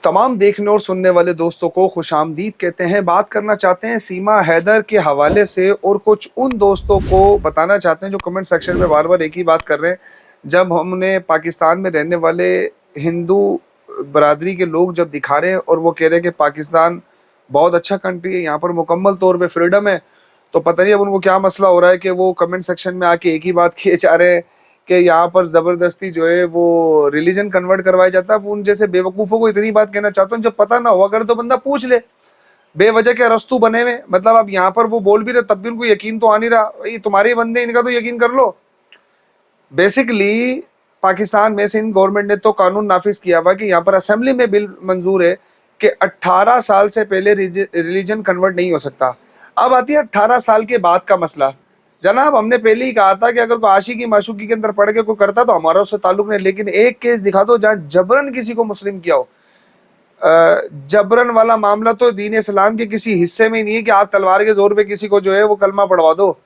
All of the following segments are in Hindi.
तमाम देखने और सुनने वाले दोस्तों को खुशामदीद कहते हैं। बात करना चाहते हैं सीमा हैदर के हवाले से और कुछ उन दोस्तों को बताना चाहते हैं जो कमेंट सेक्शन में बार बार एक ही बात कर रहे हैं। जब हमने पाकिस्तान में रहने वाले हिंदू बरादरी के लोग जब दिखा रहे हैं और वो कह रहे हैं कि पाकिस्तान बहुत अच्छा कंट्री है, यहाँ पर मुकम्मल तौर पे फ्रीडम है, तो पता नहीं अब उनको क्या मसला हो रहा है कि वो कमेंट सेक्शन में आके एक ही बात किए जा रहे हैं कि यहाँ पर जबरदस्ती जो है वो रिलीजन कन्वर्ट करवाया जाता है। अब उन जैसे बेवकूफों को इतनी बात कहना चाहता हूँ, जब पता ना हुआ करे तो बंदा पूछ ले। बेवजह के अरस्तू बने हुए, मतलब अब यहाँ पर वो बोल भी रहे तब भी उनको यकीन तो आ नहीं रहा। ये तुम्हारे बंदे, इनका तो यकीन कर लो। बेसिकली पाकिस्तान में सिंध गवर्नमेंट ने तो कानून नाफिज किया हुआ कि यहाँ पर असेंबली में बिल मंजूर है कि 18 साल से पहले रिलीजन कन्वर्ट नहीं हो सकता। अब आती है 18 साल के बाद का मसला। जनाब हमने पहले ही कहा था कि अगर कोई आशिकी माशूकी के अंदर पढ़ के कोई करता तो हमारा उससे ताल्लुक नहीं, लेकिन एक केस दिखा दो जहां जबरन किसी को मुस्लिम किया हो। जबरन वाला मामला तो दीन इस्लाम के किसी हिस्से में ही नहीं है कि आप तलवार के जोर पे किसी को जो है वो कलमा पढ़वा दो।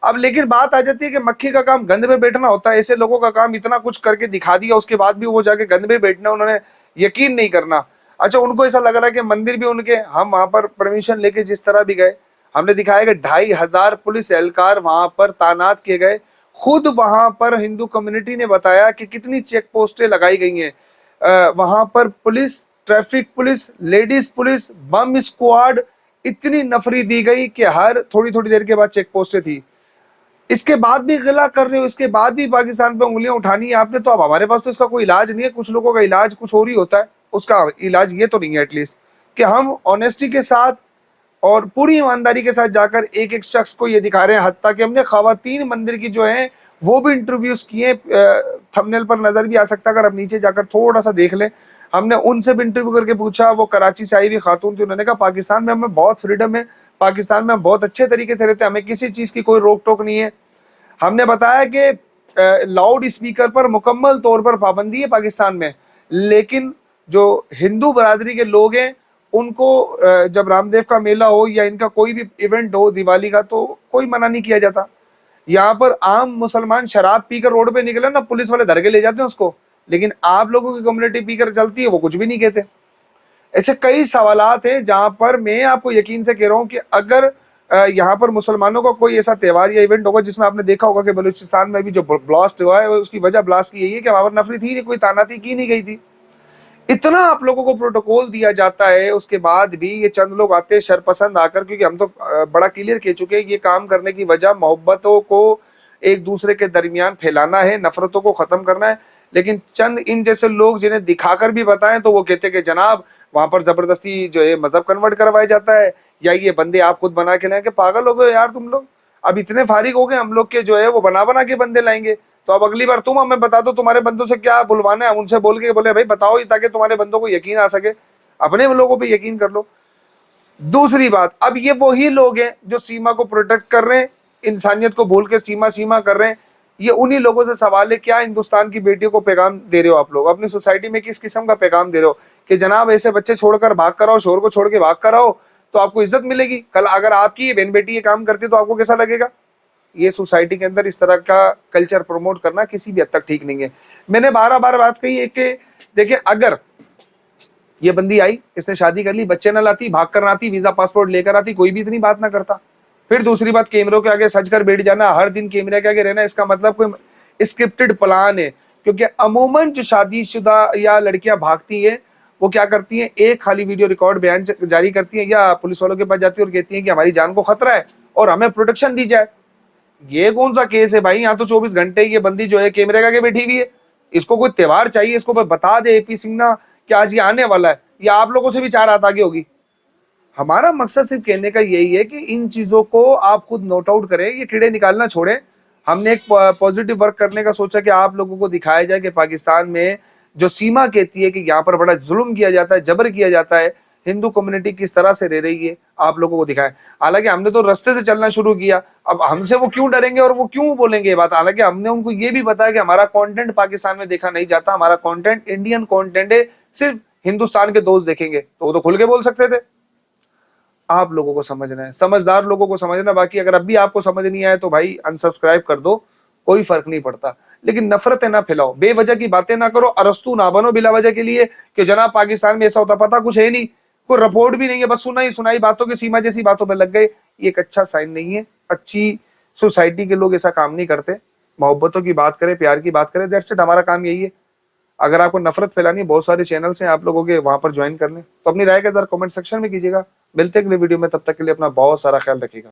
अब लेकिन बात आ जाती है कि मक्खी का काम गंद में बैठना होता है। ऐसे लोगों का काम इतना कुछ करके दिखा दिया, उसके बाद भी वो जाके गंद में बैठना, उन्होंने यकीन नहीं करना। अच्छा, उनको ऐसा लग रहा है कि मंदिर भी उनके, हम वहां पर परमिशन लेके जिस तरह भी गए, हमने दिखाया कि 2500 पुलिस एहलकार वहां पर तानात किए गए। खुद वहां पर हिंदू कम्युनिटी ने बताया कि कितनी चेक पोस्टें लगाई गई हैं। वहां पर police, traffic police, ladies police, बम स्क्वाड, इतनी नफरी दी गई कि हर थोड़ी थोड़ी देर के बाद चेक पोस्टें थी। इसके बाद भी गिला कर रहे हो, इसके बाद भी पाकिस्तान पे उंगलियां उठानी है आपने, तो अब हमारे पास तो इसका कोई इलाज नहीं है। कुछ लोगों का इलाज कुछ और ही होता है, उसका इलाज ये तो नहीं है एटलीस्ट कि हम ऑनेस्टी के साथ और पूरी ईमानदारी के साथ जाकर एक एक शख्स को ये दिखा रहे हैं। हत्ता कि हमने खवातीन मंदिर की जो है वो भी इंटरव्यूज किए, थंबनेल पर नजर भी आ सकता है अगर आप नीचे जाकर थोड़ा सा देख लें। हमने उनसे भी इंटरव्यू करके पूछा, वो कराची से आई हुई खातून थी, उन्होंने कहा पाकिस्तान में हमें बहुत फ्रीडम है, पाकिस्तान में हम बहुत अच्छे तरीके से रहते हैं, हमें किसी चीज की कोई रोक टोक नहीं है। हमने बताया कि लाउड स्पीकर पर मुकम्मल तौर पर पाबंदी है पाकिस्तान में, लेकिन जो हिंदू बरादरी के लोग हैं उनको जब रामदेव का मेला हो या इनका कोई भी इवेंट हो दिवाली का, तो कोई मना नहीं किया जाता। यहाँ पर आम मुसलमान शराब पीकर रोड पे निकले ना, पुलिस वाले धर के ले जाते हैं उसको, लेकिन आप लोगों की कम्युनिटी पीकर चलती है वो कुछ भी नहीं कहते। ऐसे कई सवालात हैं जहां पर मैं आपको यकीन से कह रहा हूं कि अगर यहाँ पर मुसलमानों का कोई ऐसा त्यौहार या इवेंट होगा, जिसमें आपने देखा होगा कि बलूचिस्तान में भी जो ब्लास्ट हुआ है उसकी वजह ब्लास्ट की यही है कि वहां पर नफरी थी नहीं, कोई तानाती की नहीं गई थी। इतना आप लोगों को प्रोटोकॉल दिया जाता है, उसके बाद भी ये चंद लोग आते हैं शरपसंद आकर, क्योंकि हम तो बड़ा क्लियर कह चुके हैं ये काम करने की वजह मोहब्बतों को एक दूसरे के दरमियान फैलाना है, नफरतों को खत्म करना है। लेकिन चंद इन जैसे लोग जिन्हें दिखाकर भी बताएं तो वो कहते हैं कि जनाब वहां पर जबरदस्ती जो है मजहब कन्वर्ट करवाया जाता है, या ये बंदे आप खुद बना के लाएंगे। पागल हो गए यार तुम लोग। अब इतने फारिग हो गए हम लोग के जो है वो बना बना के बंदे लाएंगे। तो अब अगली बार तुम हमें बता दो तुम्हारे बंदों से क्या बुलवाना है, उनसे बोल के बोले भाई बताओ ये, ताकि तुम्हारे बंदों को यकीन आ सके। अपने लोगों पे यकीन कर लो। दूसरी बात, अब ये वही लोग हैं जो सीमा को प्रोटेक्ट कर रहे हैं, इंसानियत को भूल के सीमा सीमा कर रहे हैं। ये उन्हीं लोगों से सवाल है, क्या हिंदुस्तान की बेटियों को पैगाम दे रहे हो आप लोग? अपनी सोसाइटी में किस किस्म का पैगाम दे रहे हो कि जनाब ऐसे बच्चे छोड़कर भाग कर आओ, शोर को छोड़ के भाग कर आओ तो आपको इज्जत मिलेगी। कल अगर आपकी बहन बेटी ये काम करती तो आपको कैसा लगेगा? ये सोसाइटी के अंदर इस तरह का कल्चर प्रमोट करना किसी भी हद तक ठीक नहीं है। मैंने 12 बार बात कही है कि देखिए, अगर ये बंदी आई, इसने शादी कर ली, बच्चे ना लाती, भाग कर आती, वीजा पासपोर्ट लेकर आती, कोई भी इतनी बात ना करता। फिर दूसरी बात, कैमरों के आगे सज कर बैठ जाना, हर दिन कैमरे के आगे रहना, इसका मतलब कोई स्क्रिप्टेड प्लान है। क्योंकि अमूमन जो शादीशुदा या लड़कियां भागती है वो क्या करती हैं, एक खाली वीडियो रिकॉर्ड बयान जारी करती हैं या पुलिस वालों के पास जाती है और कहती हैं कि हमारी जान को खतरा है और हमें प्रोटेक्शन दी जाए। ये कौन सा केस है भाई? यहाँ तो 24 घंटे ये बंदी जो है कैमरे के आगे बैठी हुई है। इसको कोई त्योहार चाहिए, इसको बता दे एपी सिन्हा कि आज ये आने वाला है, या आप लोगों से भी 4 रात आगे होगी। हमारा मकसद सिर्फ कहने का यही है कि इन चीजों को आप खुद नोट आउट करें, ये कीड़े निकालना छोड़ें। हमने एक पॉजिटिव वर्क करने का सोचा कि आप लोगों को दिखाया जाए कि पाकिस्तान में जो सीमा कहती है कि यहाँ पर बड़ा जुल्म किया जाता है, जबर किया जाता है, हिंदू कम्युनिटी किस तरह से रह रही है, आप लोगों को दिखाएं। हालांकि हमने तो रास्ते से चलना शुरू किया, अब हमसे वो क्यों डरेंगे और वो क्यों बोलेंगे ये बात? हालांकि हमने उनको ये भी बताया कि हमारा कंटेंट पाकिस्तान में देखा नहीं जाता, हमारा कंटेंट इंडियन कंटेंट है, सिर्फ हिंदुस्तान के दोस्त देखेंगे। तो वो तो खुल के बोल सकते थे। आप लोगों को समझना है, समझदार लोगों को समझना। बाकी अगर अब भी आपको समझ नहीं आया तो भाई अनसब्सक्राइब कर दो कोई फर्क नहीं पड़ता। लेकिन नफरतें ना फैलाओ, बेवजह की बातें ना करो, अरस्तू ना बनो बिला वजह के लिए कि जनाब पाकिस्तान में ऐसा होता, पता कुछ है नहीं, कोई रिपोर्ट भी नहीं है, बस सुनाई सुनाई बातों की सीमा जैसी बातों में लग गए। ये एक अच्छा साइन नहीं है। अच्छी सोसाइटी के लोग ऐसा काम नहीं करते। मोहब्बतों की बात करें, प्यार की बात करें, दैट्स इट, हमारा काम यही है। अगर आपको नफरत फैलानी है, बहुत सारे चैनल्स हैं आप लोगों के, वहां पर ज्वाइन कर लें। तो अपनी राय का जरा कमेंट सेक्शन में कीजिएगा। मिलते हैं अगले वीडियो में, तब तक के लिए अपना बहुत सारा ख्याल रखिएगा।